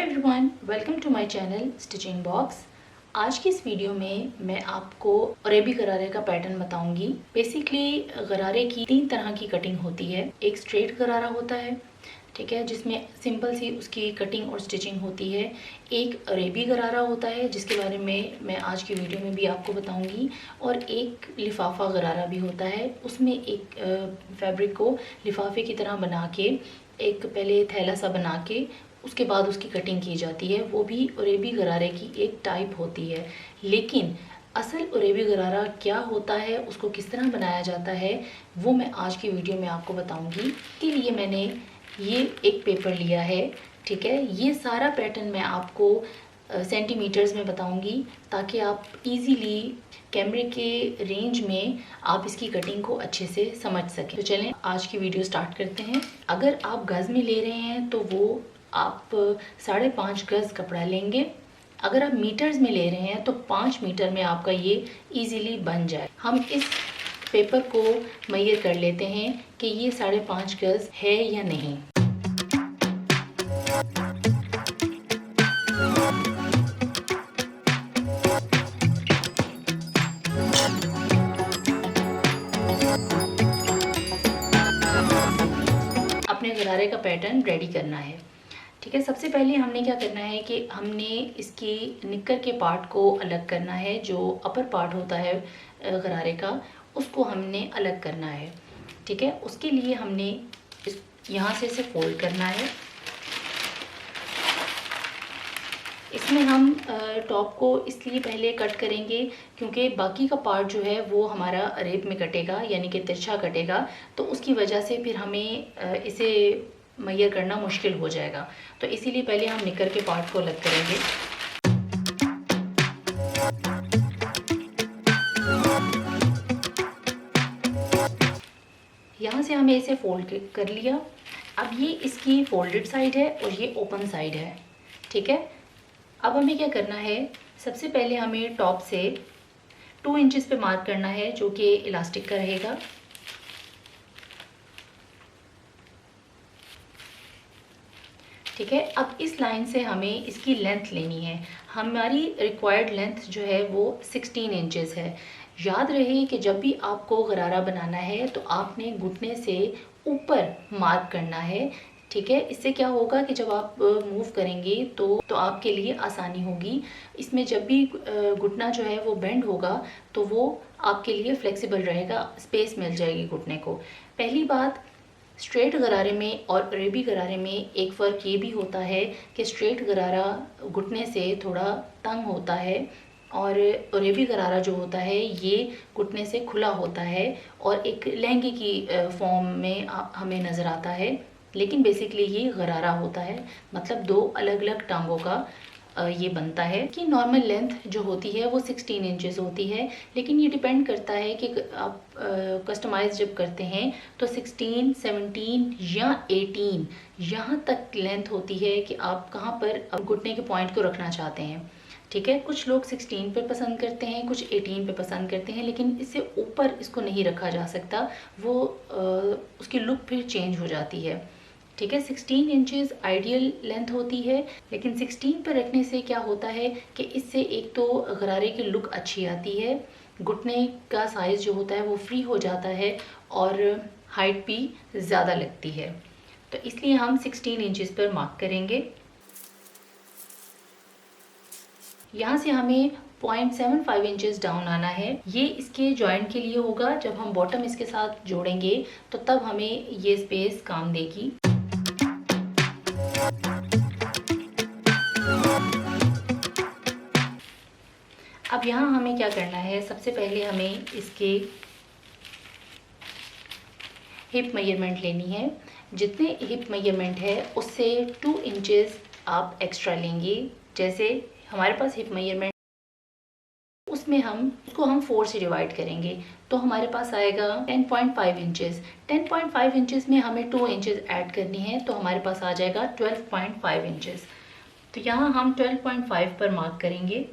Everyone, welcome to my channel stitching box. आज की इस वीडियो में मैं आपको अरेबी गरारे का पैटर्न बताऊंगी। बेसिकली गरारे की 3 तरह की कटिंग होती है। एक स्ट्रेट गरारा होता है, ठीक है, जिसमें सिंपल सी उसकी कटिंग और स्टिचिंग होती है। एक अरेबी गरारा होता है जिसके बारे में मैं आज की वीडियो में भी आपको बताऊंगी। और एक लिफाफा गरारा भी होता है, उसमें एक फैब्रिक को लिफाफे की तरह बना के एक पहले थैला सा बना के उसके बाद उसकी कटिंग की जाती है। वो भी अरेबी गरारे की एक टाइप होती है। लेकिन असल अरेबी गरारा क्या होता है, उसको किस तरह बनाया जाता है, वो मैं आज की वीडियो में आपको बताऊंगी। इसके लिए मैंने ये एक पेपर लिया है, ठीक है। ये सारा पैटर्न मैं आपको सेंटीमीटर्स में बताऊंगी ताकि आप इजीली कैमरे के रेंज में आप इसकी कटिंग को अच्छे से समझ सकें। तो चलें आज की वीडियो स्टार्ट करते हैं। अगर आप गज़ में ले रहे हैं तो वो आप 5.5 गज़ कपड़ा लेंगे। अगर आप मीटर्स में ले रहे हैं तो 5 मीटर में आपका ये इजीली बन जाए। हम इस पेपर को मेजर कर लेते हैं कि ये 5.5 गज़ है या नहीं। अपने गरारे का पैटर्न रेडी करना है, ठीक है। सबसे पहले हमने क्या करना है कि हमने इसकी निक्कर के पार्ट को अलग करना है। जो अपर पार्ट होता है गरारे का, उसको हमने अलग करना है, ठीक है। उसके लिए हमने यहाँ से इसे फोल्ड करना है। इसमें हम टॉप को इसलिए पहले कट करेंगे क्योंकि बाकी का पार्ट जो है वो हमारा रेप में कटेगा, यानी कि तिरछा कटेगा, तो उसकी वजह से फिर हमें इसे मेजर करना मुश्किल हो जाएगा। तो इसीलिए पहले हम निकर के पार्ट को अलग करेंगे। यहाँ से हमें इसे फोल्ड कर लिया। अब ये इसकी फोल्डेड साइड है और ये ओपन साइड है, ठीक है। अब हमें क्या करना है, सबसे पहले हमें टॉप से 2 इंचेस पे मार्क करना है जो कि इलास्टिक का रहेगा। ठीक है। अब इस लाइन से हमें इसकी लेंथ लेनी है। हमारी रिक्वायर्ड लेंथ जो है वो 16 इंचेस है। याद रहे कि जब भी आपको गरारा बनाना है तो आपने घुटने से ऊपर मार्क करना है, ठीक है। इससे क्या होगा कि जब आप मूव करेंगे तो आपके लिए आसानी होगी। इसमें जब भी घुटना जो है वो बेंड होगा तो वो आपके लिए फ्लेक्सिबल रहेगा, स्पेस मिल जाएगी घुटने को। पहली बात, स्ट्रेट गरारे में और अरेबी गरारे में एक फ़र्क ये भी होता है कि स्ट्रेट गरारा घुटने से थोड़ा तंग होता है और अरेबी गरारा जो होता है ये घुटने से खुला होता है और एक लहंगे की फॉर्म में हमें नज़र आता है। लेकिन बेसिकली ये गरारा होता है, मतलब 2 अलग अलग टांगों का ये बनता है। कि नॉर्मल लेंथ जो होती है वो 16 इंचेस होती है, लेकिन ये डिपेंड करता है कि आप कस्टमाइज जब करते हैं तो 16, 17 या 18 यहाँ तक लेंथ होती है कि आप कहाँ पर घुटने के पॉइंट को रखना चाहते हैं, ठीक है। कुछ लोग 16 पे पसंद करते हैं, कुछ 18 पे पसंद करते हैं, लेकिन इससे ऊपर इसको नहीं रखा जा सकता, वो उसकी लुक फिर चेंज हो जाती है, ठीक है। 16 इंचेस आइडियल लेंथ होती है, लेकिन 16 पर रखने से क्या होता है कि इससे एक तो गरारे की लुक अच्छी आती है, घुटने का साइज़ जो होता है वो फ्री हो जाता है और हाइट भी ज़्यादा लगती है। तो इसलिए हम 16 इंचेस पर मार्क करेंगे। यहाँ से हमें 0.75 इंचेस डाउन आना है। ये इसके जॉइंट के लिए होगा। जब हम बॉटम इसके साथ जोड़ेंगे तो तब हमें ये स्पेस काम देगी। अब यहाँ हमें क्या करना है, सबसे पहले हमें इसके हिप मेजरमेंट लेनी है। जितने हिप मेजरमेंट है उससे 2 इंचेस आप एक्स्ट्रा लेंगे। जैसे हमारे पास हिप मेजरमेंट, उसमें उसको हम 4 से डिवाइड करेंगे तो हमारे पास आएगा 10.5 इंचेस। 10.5 इंचेस में हमें 2 इंचेस ऐड करनी है तो हमारे पास आ जाएगा 12.5 इंचेस। तो यहाँ हम 12.5 पर मार्क करेंगे।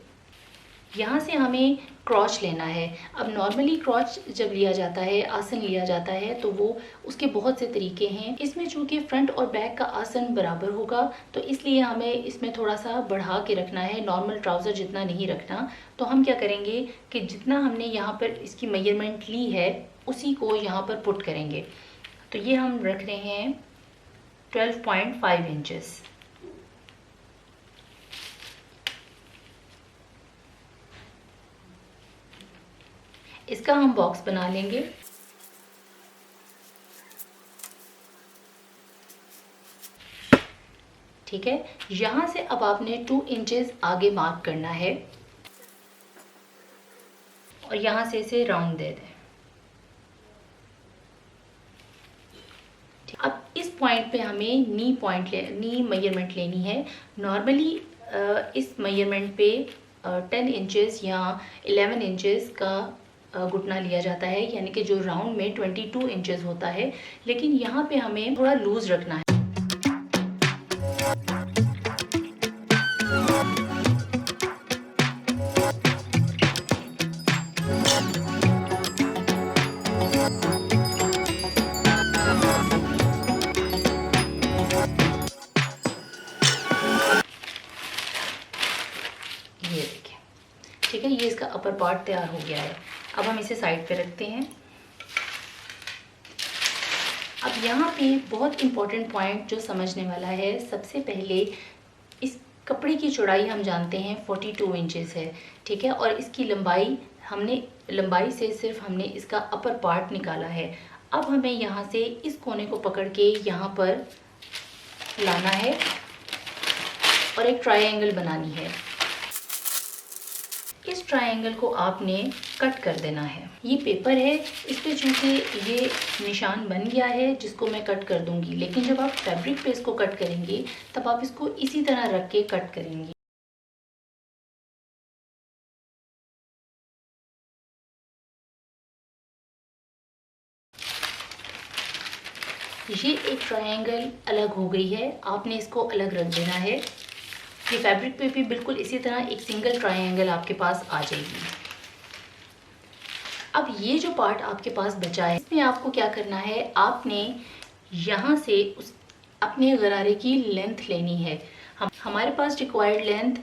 यहाँ से हमें क्रॉच लेना है। अब नॉर्मली क्रॉच जब लिया जाता है, आसन लिया जाता है, तो वो उसके बहुत से तरीके हैं। इसमें चूँकि फ्रंट और बैक का आसन बराबर होगा तो इसलिए हमें इसमें थोड़ा सा बढ़ा के रखना है, नॉर्मल ट्राउज़र जितना नहीं रखना। तो हम क्या करेंगे कि जितना हमने यहाँ पर इसकी मेजरमेंट ली है उसी को यहाँ पर पुट करेंगे। तो ये हम रख रहे हैं 12.5 इंचेस। इसका हम बॉक्स बना लेंगे। ठीक है, यहाँ से अब आपने 2 इंचेस आगे मार्क करना है और यहाँ से इसे राउंड दे दें। अब इस पॉइंट पे हमें नी मेजरमेंट लेनी है। नॉर्मली इस मेजरमेंट पे 10 इंचेस या 11 इंचेस का घुटना लिया जाता है, यानी कि जो राउंड में 22 इंचेस होता है, लेकिन यहाँ पे हमें थोड़ा लूज रखना है। ये देखिए, ठीक है, ये इसका अपर पार्ट तैयार हो गया है। अब हम इसे साइड पे रखते हैं। अब यहाँ पे बहुत इम्पॉर्टेंट पॉइंट जो समझने वाला है, सबसे पहले इस कपड़े की चौड़ाई हम जानते हैं 42 इंचेस है, ठीक है, और इसकी लंबाई से सिर्फ हमने इसका अपर पार्ट निकाला है। अब हमें यहाँ से इस कोने को पकड़ के यहाँ पर लाना है और एक ट्रायंगल बनानी है। इस ट्रायंगल को आपने कट कर देना है। ये पेपर है, इस पे चूँकि ये निशान बन गया है जिसको मैं कट कर दूंगी, लेकिन जब आप फैब्रिक पे इसको कट करेंगे तब आप इसको इसी तरह रख के कट करेंगे। ये एक ट्रायंगल अलग हो गई है, आपने इसको अलग रख देना है। ये फैब्रिक पे भी बिल्कुल इसी तरह एक सिंगल ट्रायंगल आपके पास आ जाएगी। अब ये जो पार्ट आपके पास बचा है, इसमें आपको क्या करना है, आपने यहाँ से अपने गरारे की लेंथ लेनी है। हमारे पास रिक्वायर्ड लेंथ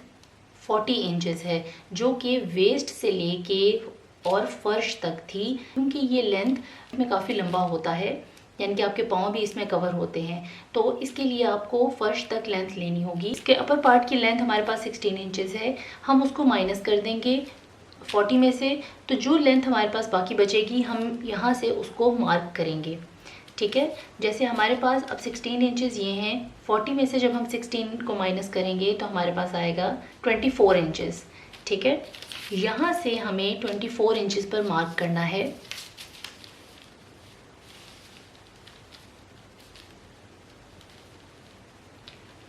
40 इंचेस है, जो कि वेस्ट से लेके और फर्श तक थी, क्योंकि ये लेंथ में काफ़ी लंबा होता है, यानी कि आपके पाँव भी इसमें कवर होते हैं, तो इसके लिए आपको फर्श तक लेंथ लेनी होगी। इसके अपर पार्ट की लेंथ हमारे पास 16 इंचेस है, हम उसको माइनस कर देंगे 40 में से, तो जो लेंथ हमारे पास बाकी बचेगी हम यहाँ से उसको मार्क करेंगे। ठीक है, जैसे हमारे पास अब 16 इंचेस ये हैं, 40 में से जब हम 16 को माइनस करेंगे तो हमारे पास आएगा 24 इंचेस। ठीक है, यहाँ से हमें 24 इंचेस पर मार्क करना है।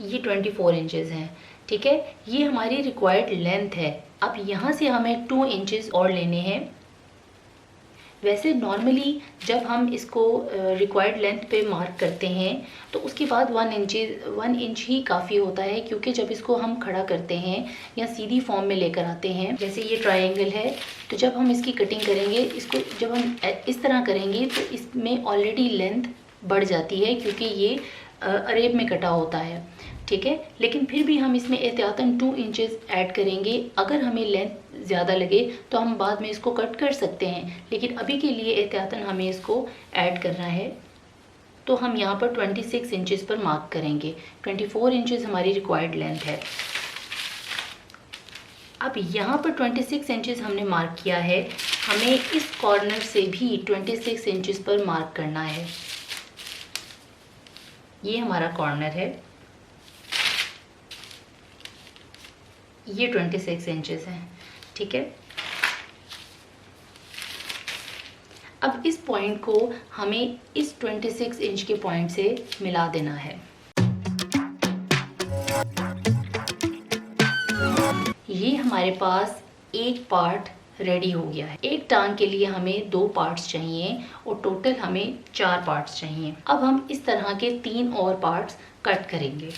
ये 24 इंचेस हैं। ठीक है, ये हमारी रिक्वायर्ड लेंथ है। अब यहाँ से हमें 2 इंचेस और लेने हैं। वैसे नॉर्मली जब हम इसको रिक्वायर्ड लेंथ पे मार्क करते हैं तो उसके बाद 1 इंच ही काफ़ी होता है, क्योंकि जब इसको हम खड़ा करते हैं या सीधी फॉर्म में लेकर आते हैं, जैसे ये ट्रायंगल है, तो जब हम इसकी कटिंग करेंगे, इसको जब हम इस तरह करेंगे तो इसमें ऑलरेडी लेंथ बढ़ जाती है, क्योंकि ये अरेब में कटा होता है। ठीक है, लेकिन फिर भी हम इसमें एहतियातन 2 इंचेस ऐड करेंगे। अगर हमें लेंथ ज़्यादा लगे तो हम बाद में इसको कट कर सकते हैं, लेकिन अभी के लिए एहतियातन हमें इसको ऐड करना है। तो हम यहाँ पर 26 इंचेस पर मार्क करेंगे। 24 इंचेस हमारी रिक्वायर्ड लेंथ है। अब यहाँ पर 26 इंचेस हमने मार्क किया है, हमें इस कॉर्नर से भी 26 इंचेस पर मार्क करना है। ये हमारा कॉर्नर है, ये 26 इंचेस है। ठीक है, अब इस पॉइंट को हमें इस 26 इंच के पॉइंट से मिला देना है। ये हमारे पास एक पार्ट रेडी हो गया है। एक टांग के लिए हमें 2 पार्ट्स चाहिए और टोटल हमें 4 पार्ट्स चाहिए। अब हम इस तरह के 3 और पार्ट्स कट करेंगे।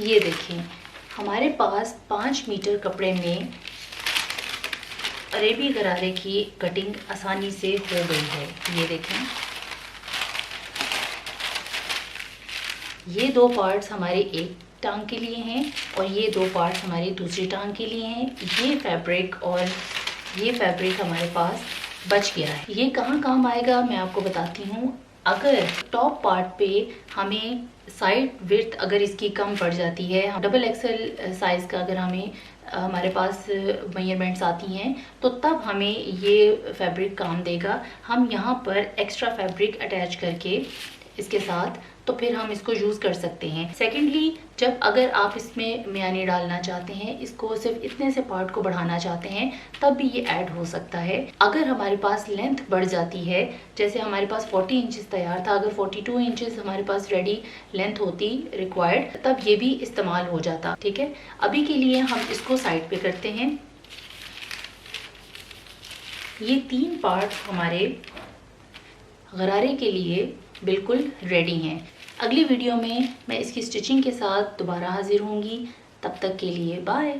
ये देखें, हमारे पास 5 मीटर कपड़े में अरेबी गरारे की कटिंग आसानी से हो गई है। ये देखें, ये 2 पार्ट्स हमारे एक टांग के लिए हैं और ये 2 पार्ट्स हमारी दूसरी टांग के लिए हैं। ये फैब्रिक और ये फैब्रिक हमारे पास बच गया है। ये कहाँ काम आएगा मैं आपको बताती हूँ। अगर टॉप पार्ट पे हमें साइड विड्थ अगर इसकी कम पड़ जाती है, डबल एक्सेल साइज़ का अगर हमें हमारे पास मेजरमेंट्स आती हैं, तो तब हमें ये फैब्रिक काम देगा। हम यहाँ पर एक्स्ट्रा फैब्रिक अटैच करके इसके साथ तो फिर हम इसको यूज़ कर सकते हैं। सेकेंडली, जब अगर आप इसमें मियानी डालना चाहते हैं, इसको सिर्फ इतने से पार्ट को बढ़ाना चाहते हैं, तब भी ये ऐड हो सकता है। अगर हमारे पास लेंथ बढ़ जाती है, जैसे हमारे पास 40 इंचेस तैयार था, अगर 42 इंचेस हमारे पास रेडी लेंथ होती रिक्वायर्ड, तब ये भी इस्तेमाल हो जाता। ठीक है, अभी के लिए हम इसको साइड पे करते हैं। ये 3 पार्ट हमारे गरारे के लिए बिल्कुल रेडी हैं। अगली वीडियो में मैं इसकी स्टिचिंग के साथ दोबारा हाजिर होंगी। तब तक के लिए बाय।